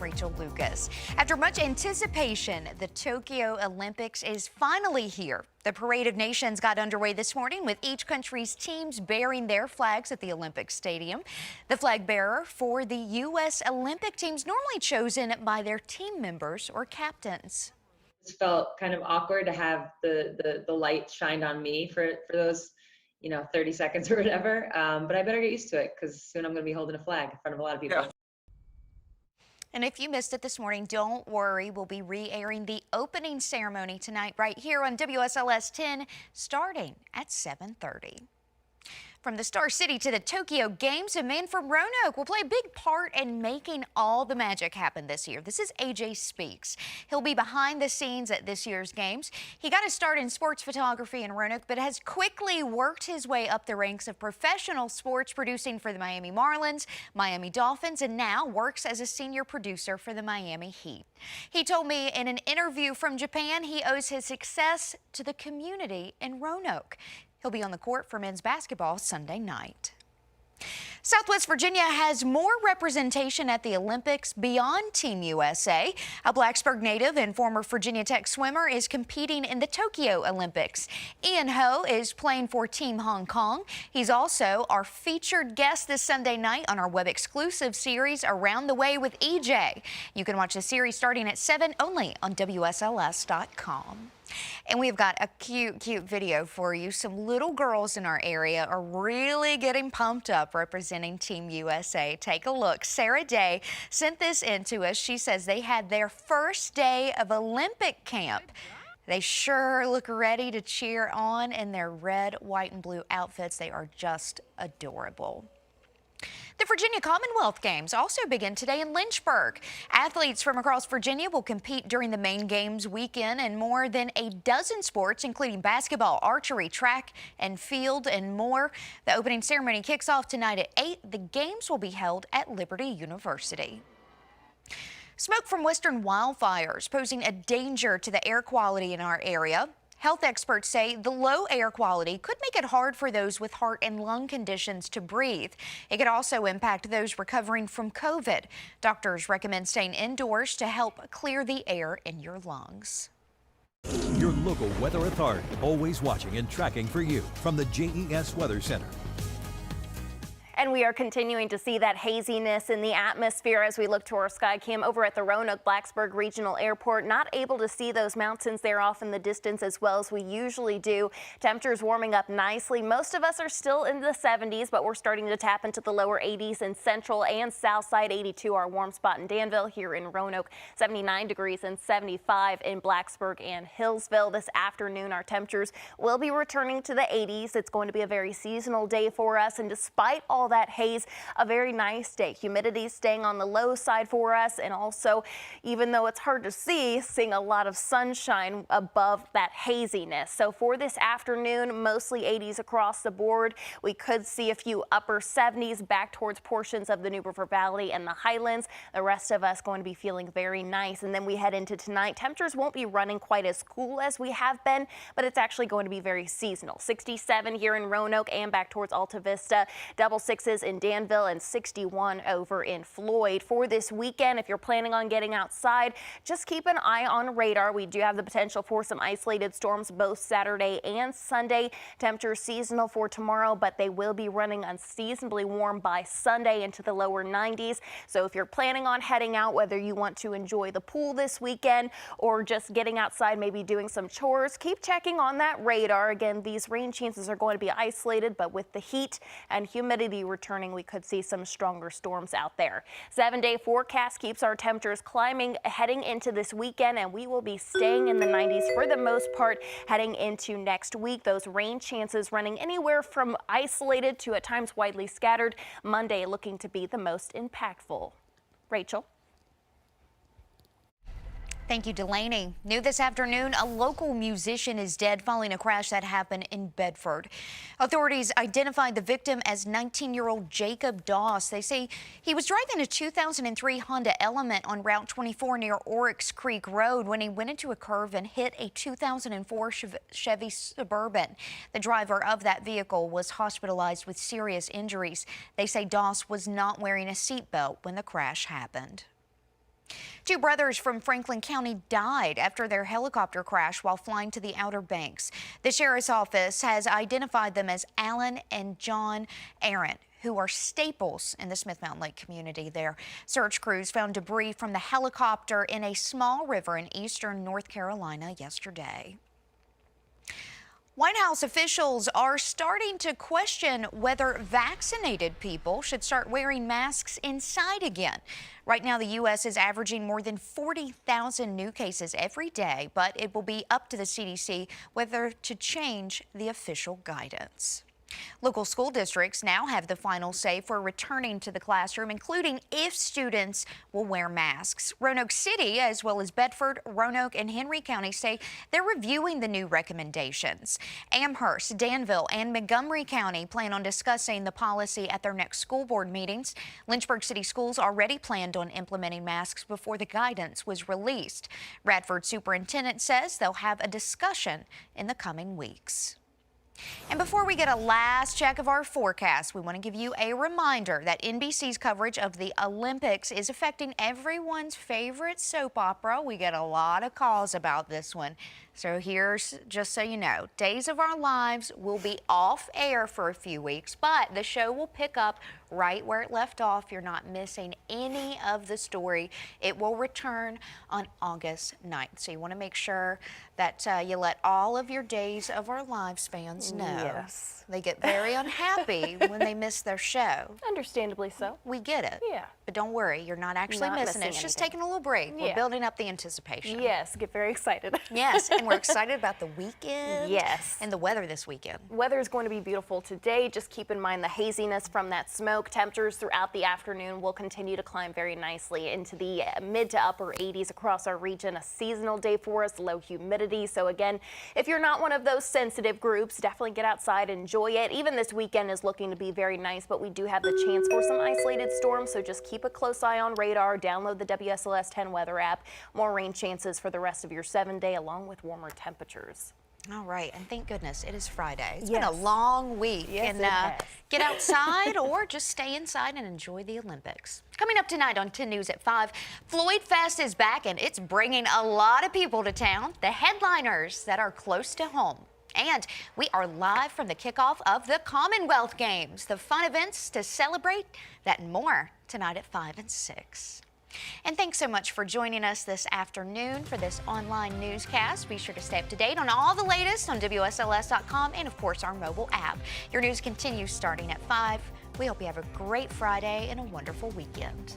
Rachel Lucas. After much anticipation, the Tokyo Olympics is finally here. The Parade of Nations got underway this morning with each country's teams bearing their flags at the Olympic Stadium. The flag bearer for the U.S. Olympic teams normally chosen by their team members or captains. It felt kind of awkward to have the light shined on me for those 30 seconds or whatever. But I better get used to it because soon I'm going to be holding a flag in front of a lot of people. Yeah. And if you missed it this morning, don't worry. We'll be re-airing the opening ceremony tonight right here on WSLS 10 starting at 7:30. From the Star City to the Tokyo Games, a man from Roanoke will play a big part in making all the magic happen this year. This is AJ Speaks. He'll be behind the scenes at this year's games. He got his start in sports photography in Roanoke, but has quickly worked his way up the ranks of professional sports producing for the Miami Marlins, Miami Dolphins, and now works as a senior producer for the Miami Heat. He told me in an interview from Japan he owes his success to the community in Roanoke. He'll be on the court for men's basketball Sunday night. Southwest Virginia has more representation at the Olympics beyond Team USA. A Blacksburg native and former Virginia Tech swimmer is competing in the Tokyo Olympics. Ian Ho is playing for Team Hong Kong. He's also our featured guest this Sunday night on our web exclusive series Around the Way with EJ. You can watch the series starting at 7 only on WSLS.com. And we've got a cute video for you. Some little girls in our area are really getting pumped up representing Team USA. Take a look. Sarah Day sent this in to us. She says they had their first day of Olympic camp. They sure look ready to cheer on in their red, white, and blue outfits. They are just adorable. The Virginia Commonwealth Games also begin today in Lynchburg. Athletes from across Virginia will compete during the main games weekend in more than a dozen sports, including basketball, archery, track and field, and more. The opening ceremony kicks off tonight at 8. The games will be held at Liberty University. Smoke from western wildfires posing a danger to the air quality in our area. Health experts say the low air quality could make it hard for those with heart and lung conditions to breathe. It could also impact those recovering from COVID. Doctors recommend staying indoors to help clear the air in your lungs. Your local weather authority, always watching and tracking for you from the JES Weather Center. And we are continuing to see that haziness in the atmosphere as we look to our sky cam over at the Roanoke-Blacksburg Regional Airport. Not able to see those mountains there off in the distance as well as we usually do. Temperatures warming up nicely. Most of us are still in the 70s, but we're starting to tap into the lower 80s in central and south side. 82 our warm spot in Danville, here in Roanoke. 79 degrees and 75 in Blacksburg and Hillsville. This afternoon, our temperatures will be returning to the 80s. It's going to be a very seasonal day for us, and despite all that haze, a very nice day. Humidity staying on the low side for us, and also, even though it's hard to see, seeing a lot of sunshine above that haziness. So for this afternoon, mostly 80s across the board. We could see a few upper 70s back towards portions of the New River Valley and the Highlands. The rest of us going to be feeling very nice. And then we head into tonight. Temperatures won't be running quite as cool as we have been, but it's actually going to be very seasonal. 67 here in Roanoke and back towards Alta Vista. Double sixes in Danville and 61 over in Floyd. For this weekend, if you're planning on getting outside, just keep an eye on radar. We do have the potential for some isolated storms both Saturday and Sunday. Temperatures seasonal for tomorrow, but they will be running unseasonably warm by Sunday into the lower 90s. So if you're planning on heading out, whether you want to enjoy the pool this weekend or just getting outside, maybe doing some chores, keep checking on that radar. Again, these rain chances are going to be isolated, but with the heat and humidity returning, we could see some stronger storms out there. 7-day forecast keeps our temperatures climbing heading into this weekend, and we will be staying in the 90s for the most part heading into next week. Those rain chances running anywhere from isolated to at times widely scattered. Monday looking to be the most impactful. Rachel. Thank you, Delaney. New this afternoon, a local musician is dead following a crash that happened in Bedford. Authorities identified the victim as 19-year-old Jacob Doss. They say he was driving a 2003 Honda Element on Route 24 near Oryx Creek Road when he went into a curve and hit a 2004 Chevy Suburban. The driver of that vehicle was hospitalized with serious injuries. They say Doss was not wearing a seatbelt when the crash happened. Two brothers from Franklin County died after their helicopter crash while flying to the Outer Banks. The sheriff's office has identified them as Alan and John Aaron, who are staples in the Smith Mountain Lake community there. Search crews found debris from the helicopter in a small river in eastern North Carolina yesterday. White House officials are starting to question whether vaccinated people should start wearing masks inside again. Right now, the U.S. is averaging more than 40,000 new cases every day, but it will be up to the CDC whether to change the official guidance. Local school districts now have the final say for returning to the classroom, including if students will wear masks. Roanoke City, as well as Bedford, Roanoke, and Henry County say they're reviewing the new recommendations. Amherst, Danville, and Montgomery County plan on discussing the policy at their next school board meetings. Lynchburg City Schools already planned on implementing masks before the guidance was released. Radford Superintendent says they'll have a discussion in the coming weeks. And before we get a last check of our forecast, we want to give you a reminder that NBC's coverage of the Olympics is affecting everyone's favorite soap opera. We get a lot of calls about this one. So here's, just so you know, Days of Our Lives will be off air for a few weeks, but the show will pick up right where it left off. You're not missing any of the story. It will return on August 9th. So you want to make sure that you let all of your Days of Our Lives fans know. Yes. They get very unhappy when they miss their show. Understandably so. We get it. Yeah. But don't worry, you're not actually Not missing it. missing It's just anything. taking a little break. We're Yeah. building up the anticipation. Yes, get very excited. Yes, and we're excited about the weekend. Yes. And the weather this weekend. Weather is going to be beautiful today. Just keep in mind the haziness from that smoke. Temperatures throughout the afternoon will continue to climb very nicely into the mid to upper 80s across our region. A seasonal day for us, low humidity. So again, if you're not one of those sensitive groups, definitely get outside, enjoy it. Even this weekend is looking to be very nice, but we do have the chance for some isolated storms. So just keep a close eye on radar. Download the WSLS 10 weather app. More rain chances for the rest of your 7-day, along with warmer temperatures. All right, and thank goodness it is Friday. It's been a Yes. long week. Yes, and it has. get outside or just stay inside and enjoy the Olympics. Coming up tonight on 10 News at 5, Floyd Fest is back and it's bringing a lot of people to town, the headliners that are close to home. And we are live from the kickoff of the Commonwealth Games, the fun events to celebrate, that and more tonight at 5 and 6. And thanks so much for joining us this afternoon for this online newscast. Be sure to stay up to date on all the latest on WSLS.com and, of course, our mobile app. Your news continues starting at 5. We hope you have a great Friday and a wonderful weekend.